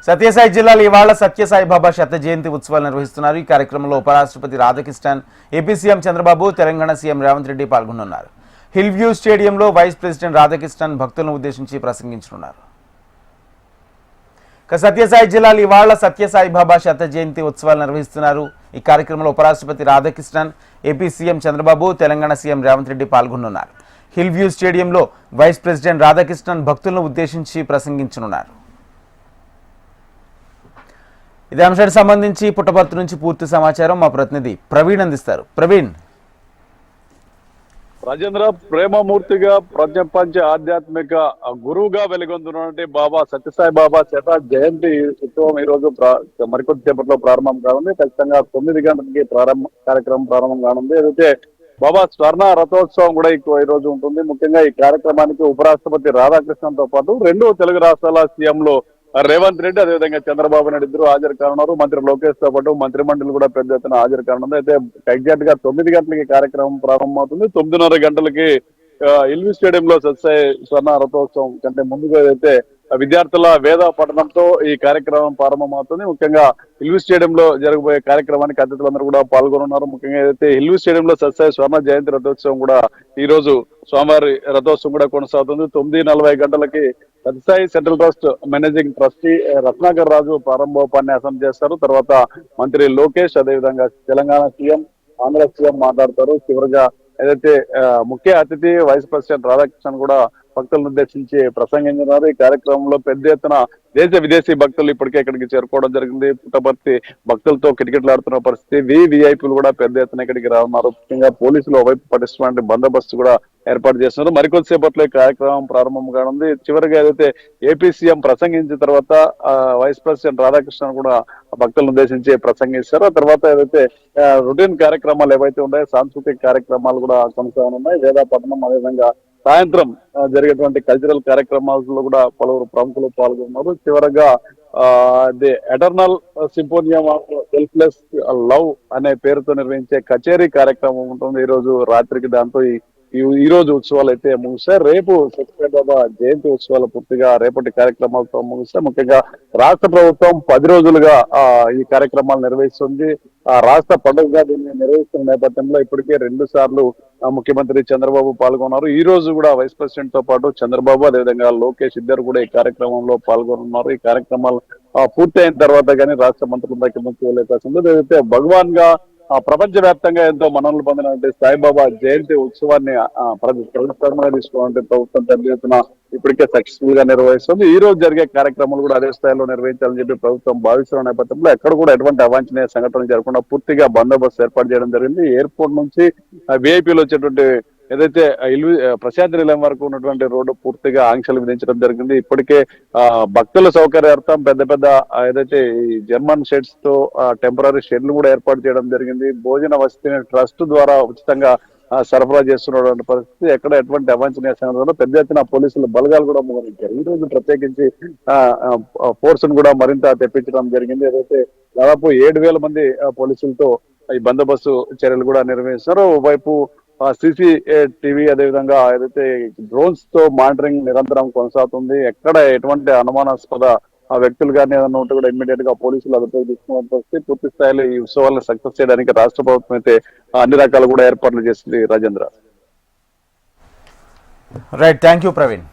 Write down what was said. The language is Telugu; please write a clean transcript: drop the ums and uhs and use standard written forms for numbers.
సత్యసాయి జిల్లాలో ఇవాళ సత్యసాయి బాబా శత జయంతి ఉత్సవాలు నిర్వహిస్తున్నారు. ఈ కార్యక్రమంలో ఉపరాష్ట్రపతి Radhakrishnan, AP CM Chandrababu, Telangana CM Revanth Reddy పాల్గొనున్నారు. హిల్ వ్యూ స్టేడియంలో వైస్ ప్రెసిడెంట్ రాధాకృష్ణన్ భక్తులను ఉద్దేశించి ప్రసంగించనున్నారు. సత్యసాయి జిల్లాలో ఇవాళ సత్యసాయి బాబా శత జయంతి ఉత్సవాలు నిర్వహిస్తున్నారు. ఈ కార్యక్రమంలో ఉపరాష్ట్రపతి Radhakrishnan, AP CM Chandrababu, Telangana CM Revanth Reddy పాల్గొనున్నారు. హిల్ వ్యూ స్టేడియంలో వైస్ ప్రెసిడెంట్ రాధాకృష్ణన్ భక్తులను ఉద్దేశించి ప్రసంగించనున్నారు. ఇదే అంశానికి సంబంధించి పుట్టపర్తి నుంచి పూర్తి సమాచారం మా ప్రతినిధి ప్రవీణ్ అందిస్తారు. ప్రవీణ్. రాజేంద్ర, ప్రేమమూర్తిగా ప్రపంచ ఆధ్యాత్మిక గురువుగా వెలుగొందున్నటువంటి బాబా సత్యసాయి బాబా శత జయంతి ఉత్సవం ఈ రోజు మరికొద్ది సేపట్లో ప్రారంభం కానుంది. ఖచ్చితంగా 9 గంటలకి కార్యక్రమం ప్రారంభం కానుంది. ఏదైతే బాబా స్వర్ణ రథోత్సవం కూడా ఈ రోజు ఉంటుంది. ముఖ్యంగా ఈ కార్యక్రమానికి ఉపరాష్ట్రపతి రాధాకృష్ణన్ తో పాటు 2 తెలుగు రాష్ట్రాల సీఎంలు రేవంత్ రెడ్డి, అదేవిధంగా చంద్రబాబు నాయుడు ఇద్దరు హాజరు కానున్నారు. మంత్రి లోకేష్ తో పాటు మంత్రి మండలి కూడా పెద్ద ఎత్తున హాజరు కానుంది. అయితే ఎగ్జాక్ట్ గా 9 గంటలకి కార్యక్రమం ప్రారంభమవుతుంది. 9:30 గంటలకి ఎల్వి స్టేడియంలో సత్యసాయి స్వర్ణ రథోత్సవం కంటే ముందుగా అయితే విద్యార్థుల వేద పఠనంతో ఈ కార్యక్రమం ప్రారంభమవుతుంది. ముఖ్యంగా ఎల్వి స్టేడియంలో జరగబోయే కార్యక్రమానికి అతిథులందరూ కూడా పాల్గొనున్నారు. ముఖ్యంగా ఏదైతే ఎల్వి స్టేడియంలో సత్యసాయి స్వర్ణ జయంతి రథోత్సవం కూడా ఈ రోజు స్వామివారి రథోత్సవం కూడా కొనసాగుతుంది. 9:40 గంటలకి Sathyasai central trust managing trustee Ratnakar Raju ప్రారంభోపన్యాసం చేస్తారు. తర్వాత మంత్రి లోకేష్, అదేవిధంగా తెలంగాణ సీఎం, ఆంధ్ర సీఎం మాట్లాడతారు. చివరిగా ఏదైతే ముఖ్య అతిథి వైస్ ప్రెసిడెంట్ రాధాకృష్ణన్ కూడా భక్తులను ఉద్దేశించి ప్రసంగించారు. ఈ కార్యక్రమంలో పెద్ద ఎత్తున దేశ విదేశీ భక్తులు ఇప్పటికే ఇక్కడికి చేరుకోవడం జరిగింది. పుట్టపర్తి భక్తులతో కిటకిటలాడుతున్న పరిస్థితి. విఐపీలు కూడా పెద్ద ఎత్తున ఇక్కడికి రానున్నారు. ముఖ్యంగా పోలీసులు ఒకవైపు పటిష్టమైన బందోబస్తు కూడా ఏర్పాటు చేస్తున్నారు. మరికొద్దిసేపట్లో ఈ కార్యక్రమం ప్రారంభం కానుంది. చివరిగా ఏదైతే ఏపీ సీఎం ప్రసంగించిన తర్వాత వైస్ ప్రెసిడెంట్ రాధాకృష్ణన్ కూడా భక్తులను ఉద్దేశించి ప్రసంగిస్తారు. ఆ తర్వాత ఏదైతే రొటీన్ కార్యక్రమాలు ఏవైతే ఉన్నాయో సాంస్కృతిక కార్యక్రమాలు కూడా కొనసాగనున్నాయి. వేద పఠనం, అదేవిధంగా సాయంత్రం జరిగేటువంటి కల్చరల్ కార్యక్రమాల్లో కూడా పలువురు ప్రముఖులు పాల్గొన్నారు. చివరగా the eternal symphonium of selfless love అనే పేరుతో నిర్వహించే కచేరీ కార్యక్రమం ఉంటుంది ఈ రోజు రాత్రికి. దాంతో ఈ రోజు ఉత్సవాలు అయితే ముగిస్తాయి. రేపు సత్యసాయి బాబా జయంతి ఉత్సవాలు పూర్తిగా రేపటి కార్యక్రమాలతో ముగిస్తాయి. ముఖ్యంగా రాష్ట్ర ప్రభుత్వం 10 రోజులుగా ఈ కార్యక్రమాలు నిర్వహిస్తుంది. రాష్ట్ర పండుగగా దీన్ని నిర్వహిస్తున్న నేపథ్యంలో ఇప్పటికే 2 సార్లు ముఖ్యమంత్రి చంద్రబాబు పాల్గొన్నారు. ఈ రోజు కూడా వైస్ ప్రెసిడెంట్ తో పాటు చంద్రబాబు, అదేవిధంగా లోకేష్ ఇద్దరు కూడా ఈ కార్యక్రమంలో పాల్గొనున్నారు. ఈ కార్యక్రమాలు పూర్తి అయిన తర్వాత కానీ రాష్ట్ర మంత్రులందరికీ ముందుకు వెళ్ళే అవకాశం ఉంది. ఏదైతే భగవాన్ గా ప్రపంచ వ్యాప్తంగా ఎంతో మన్ననలు పొందినటువంటి సాయిబాబా జయంతి ఉత్సవాన్ని ప్రభుత్వంగా తీసుకోవాలంటే ప్రభుత్వం పెద్ద ఎత్తున ఇప్పటికే సక్సెస్ఫుల్ గా నిర్వహిస్తుంది. ఈ రోజు జరిగే కార్యక్రమాలు కూడా అదే స్థాయిలో నిర్వహించాలని చెప్పి ప్రభుత్వం భావిస్తున్న నేపథ్యంలో ఎక్కడ కూడా ఎటువంటి అవాంఛనీయ సంఘటనలు జరగకుండా పూర్తిగా బందోబస్తు ఏర్పాటు చేయడం జరిగింది. ఎయిర్పోర్ట్ నుంచి విఐపీలు వచ్చేటువంటి ఏదైతే ప్రశాంత్ నిలయం వరకు ఉన్నటువంటి రోడ్డు పూర్తిగా ఆంక్షలు విధించడం జరిగింది. ఇప్పటికే భక్తుల సౌకర్యార్థం పెద్ద ఏదైతే ఈ జర్మన్ షెడ్స్ తో టెంపరీ షెడ్లు కూడా ఏర్పాటు చేయడం జరిగింది. భోజన వసతిని ట్రస్ట్ ద్వారా ఉచితంగా సరఫరా చేస్తున్నటువంటి పరిస్థితి. ఎక్కడ ఎటువంటి అవాంఛనీయ సంఘటనలో పెద్ద ఎత్తున పోలీసులు బలగాలు కూడా మోహరించారు. ఈ రోజు ప్రత్యేకించి ఫోర్స్ ను కూడా మరింత తెప్పించడం జరిగింది. ఏదైతే దాదాపు 7,000 మంది పోలీసులతో ఈ బందోబస్తు చర్యలు కూడా నిర్వహిస్తారు. ఓవైపు సిసి టీవీ, అదేవిధంగా ఏదైతే డ్రోన్స్ తో మానిటరింగ్ నిరంతరం కొనసాగుతుంది. ఎక్కడ ఎటువంటి అనుమానాస్పద వ్యక్తులు కానీ ఏదైనా ఉంటే కూడా ఇమ్మీడియట్ గా పోలీసులు అదుపులోకి తీసుకుని పూర్తి స్థాయిలో ఈ ఉత్సవాలను సక్సెస్ చేయడానికి రాష్ట్ర ప్రభుత్వం అయితే అన్ని రకాలు కూడా ఏర్పాట్లు చేసింది. Rajendra. Right, thank you Praveen.